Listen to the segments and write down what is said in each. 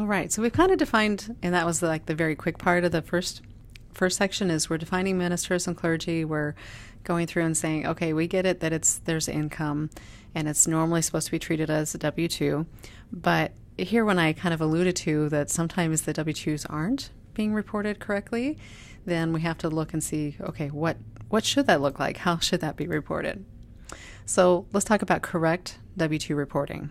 All right. So we've kind of defined, and that was like the very quick part of the first section is we're defining ministers and clergy. We're going through and saying, okay, we get it that there's income and it's normally supposed to be treated as a W-2. But here when I kind of alluded to that sometimes the W-2s aren't being reported correctly, then we have to look and see, okay, what should that look like? How should that be reported? So let's talk about correct W-2 reporting.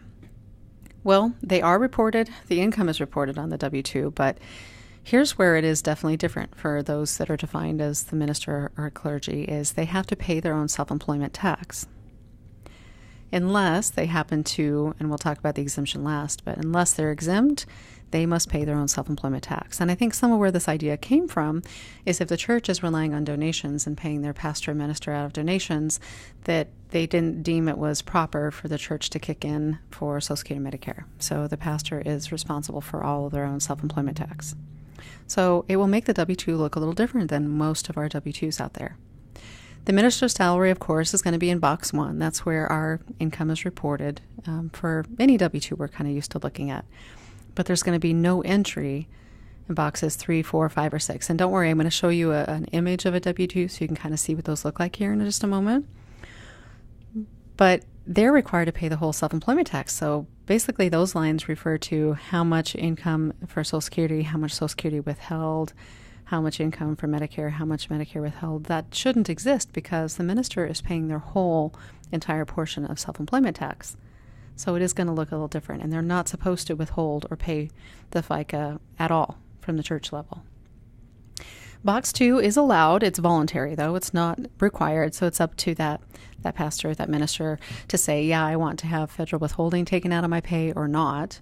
Well, they are reported. The income is reported on the W-2, but here's where it is definitely different for those that are defined as the minister or clergy is they have to pay their own self-employment tax. Unless they happen to, and we'll talk about the exemption last, but unless they're exempt, they must pay their own self-employment tax. And I think some of where this idea came from is if the church is relying on donations and paying their pastor and minister out of donations, that they didn't deem it was proper for the church to kick in for Social Security and Medicare. So the pastor is responsible for all of their own self-employment tax. So it will make the W-2 look a little different than most of our W-2s out there. The minister's salary, of course, is going to be in box 1. That's where our income is reported for any W-2 we're kind of used to looking at. But there's going to be no entry in boxes 3, 4, 5, or 6. And don't worry, I'm going to show you an image of a W-2 so you can kind of see what those look like here in just a moment. But they're required to pay the whole self-employment tax. So basically those lines refer to how much income for Social Security, how much Social Security withheld, how much income for Medicare, how much Medicare withheld. That shouldn't exist because the minister is paying their whole entire portion of self-employment tax. So it is going to look a little different, and they're not supposed to withhold or pay the FICA at all from the church level. Box 2 is allowed. It's voluntary, though. It's not required, so it's up to that pastor, that minister, to say, yeah, I want to have federal withholding taken out of my pay or not.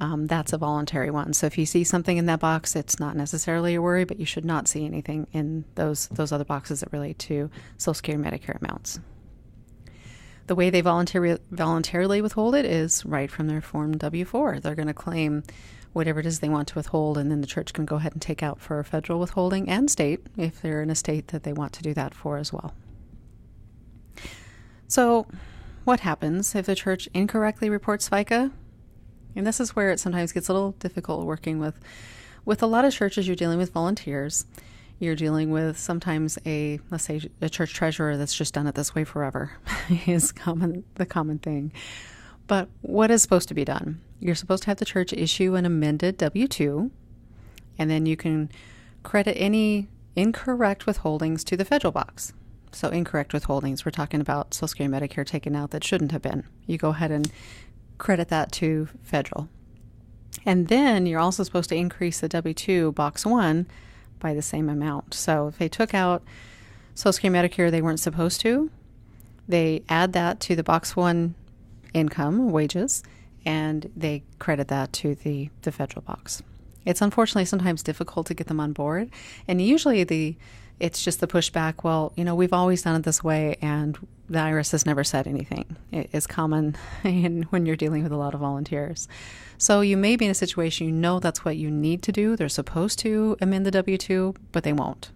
That's a voluntary one. So if you see something in that box, it's not necessarily a worry, but you should not see anything in those other boxes that relate to Social Security and Medicare amounts. The way they voluntarily withhold it is right from their Form W-4. They're going to claim whatever it is they want to withhold, and then the church can go ahead and take out for federal withholding and state if they're in a state that they want to do that for as well. So what happens if the church incorrectly reports FICA? And this is where it sometimes gets a little difficult working with a lot of churches. You're dealing with volunteers. You're dealing with sometimes let's say a church treasurer that's just done it this way forever is the common thing. But what is supposed to be done? You're supposed to have the church issue an amended W-2, and then you can credit any incorrect withholdings to the federal box. So incorrect withholdings, we're talking about Social Security and Medicare taken out that shouldn't have been. You go ahead and credit that to federal. And then you're also supposed to increase the W-2 box 1 by the same amount. So if they took out Social Security and Medicare they weren't supposed to, they add that to the box 1 income, wages, and they credit that to the federal box. It's unfortunately sometimes difficult to get them on board, and usually it's just the pushback, well, we've always done it this way, and the IRS has never said anything. It is common when you're dealing with a lot of volunteers. So you may be in a situation that's what you need to do. They're supposed to amend the W-2, but they won't.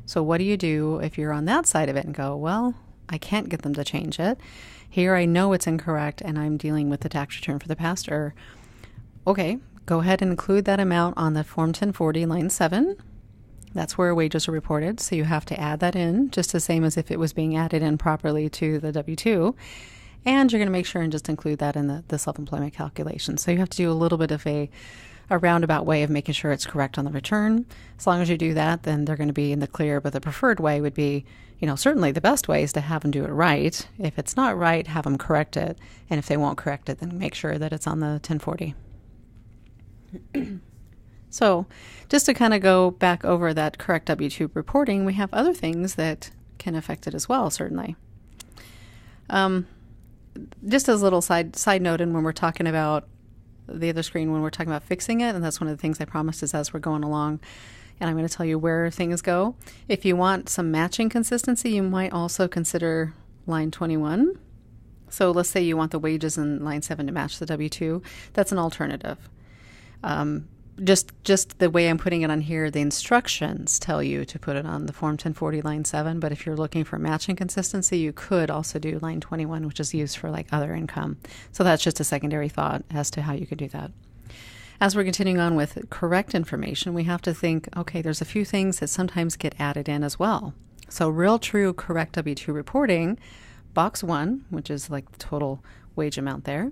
So what do you do if you're on that side of it and go, well, I can't get them to change it. Here I know it's incorrect, and I'm dealing with the tax return for the pastor. Okay, go ahead and include that amount on the Form 1040, line 7. That's where wages are reported, so you have to add that in, just the same as if it was being added in properly to the W-2. And you're going to make sure and just include that in the self-employment calculation. So you have to do a little bit of a roundabout way of making sure it's correct on the return. As long as you do that, then they're going to be in the clear, but the preferred way would be, certainly the best way is to have them do it right. If it's not right, have them correct it. And if they won't correct it, then make sure that it's on the 1040. So just to kind of go back over that correct W-2 reporting, we have other things that can affect it as well, certainly. Just as a little side note, and when we're talking about the other screen, when we're talking about fixing it, and that's one of the things I promised is as we're going along, and I'm going to tell you where things go. If you want some matching consistency, you might also consider line 21. So let's say you want the wages in line 7 to match the W-2. That's an alternative. Just the way I'm putting it on here, the instructions tell you to put it on the Form 1040 line 7, but if you're looking for matching consistency, you could also do line 21, which is used for like other income. So that's just a secondary thought as to how you could do that. As we're continuing on with correct information, we have to think, okay, there's a few things that sometimes get added in as well. So real, true, correct W-2 reporting, box 1, which is like the total wage amount there,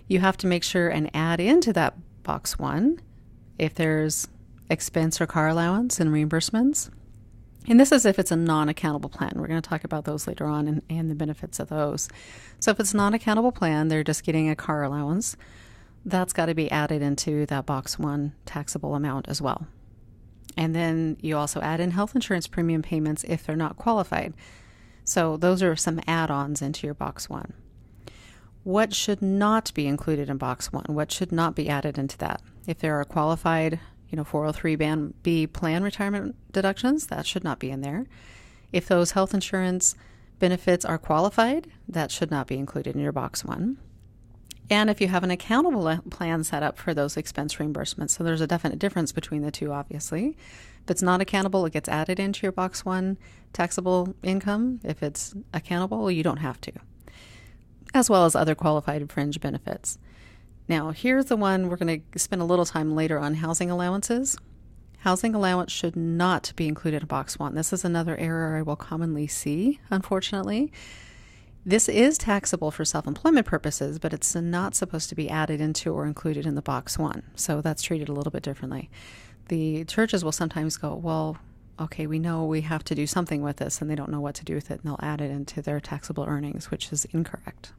you have to make sure and add into that box 1 if there's expense or car allowance and reimbursements. And this is if it's a non-accountable plan. We're going to talk about those later on and the benefits of those. So if it's a non-accountable plan, they're just getting a car allowance. That's got to be added into that box 1 taxable amount as well. And then you also add in health insurance premium payments if they're not qualified. So those are some add-ons into your box 1. What should not be included in box 1? What should not be added into that? If there are qualified 403B plan retirement deductions, that should not be in there. If those health insurance benefits are qualified, that should not be included in your box 1. And if you have an accountable plan set up for those expense reimbursements, so there's a definite difference between the two, obviously. If it's not accountable, it gets added into your box 1 taxable income. If it's accountable, you don't have to, as well as other qualified fringe benefits. Now, here's the one we're going to spend a little time later on, housing allowances. Housing allowance should not be included in box 1. This is another error I will commonly see, unfortunately. This is taxable for self-employment purposes, but it's not supposed to be added into or included in the box 1. So that's treated a little bit differently. The churches will sometimes go, well, okay, we know we have to do something with this, and they don't know what to do with it, and they'll add it into their taxable earnings, which is incorrect.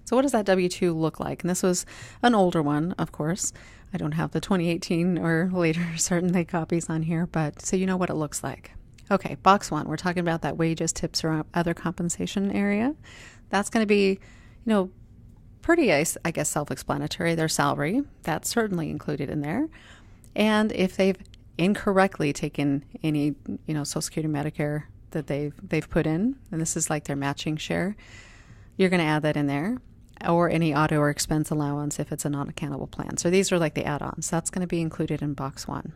So what does that W-2 look like? And this was an older one, of course. I don't have the 2018 or later certainly copies on here, but so you know what it looks like. Okay, box 1, we're talking about that wages, tips, or other compensation area. That's going to be, pretty, I guess, self-explanatory. Their salary, that's certainly included in there. And if they've incorrectly taken any, Social Security, Medicare that they've put in, and this is like their matching share, you're going to add that in there, or any auto or expense allowance if it's a non-accountable plan. So these are like the add-ons. That's going to be included in box 1.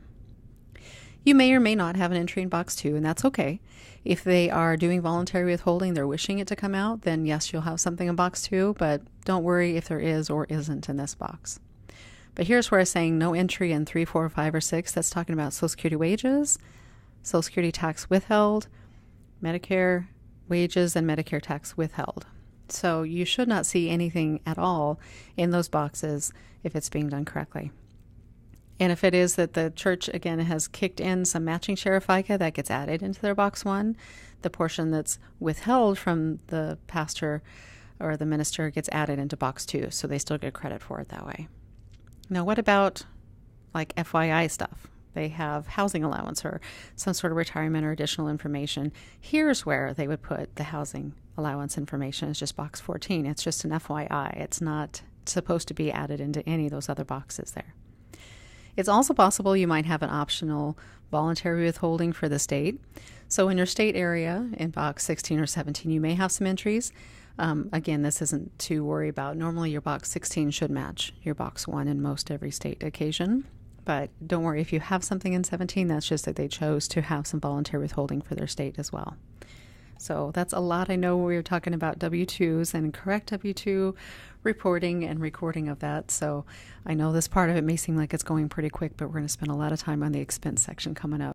You may or may not have an entry in box 2, and that's okay. If they are doing voluntary withholding, they're wishing it to come out, then yes, you'll have something in box 2, but don't worry if there is or isn't in this box. But here's where I'm saying no entry in 3, 4, 5, or 6. That's talking about Social Security wages, Social Security tax withheld, Medicare wages, and Medicare tax withheld. So you should not see anything at all in those boxes if it's being done correctly. And if it is that the church, again, has kicked in some matching share of Fica, that gets added into their box 1. The portion that's withheld from the pastor or the minister gets added into box 2, so they still get credit for it that way. Now, what about like FYI stuff? They have housing allowance or some sort of retirement or additional information. Here's where they would put the housing allowance information. It's just box 14. It's just an FYI. It's not supposed to be added into any of those other boxes there. It's also possible you might have an optional voluntary withholding for the state. So in your state area, in box 16 or 17, you may have some entries. Again, this isn't to worry about. Normally your box 16 should match your box 1 in most every state occasion. But don't worry if you have something in 17, that's just that they chose to have some voluntary withholding for their state as well. So that's a lot. I know we were talking about W-2s and correct W-2 reporting and recording of that. So I know this part of it may seem like it's going pretty quick, but we're going to spend a lot of time on the expense section coming up.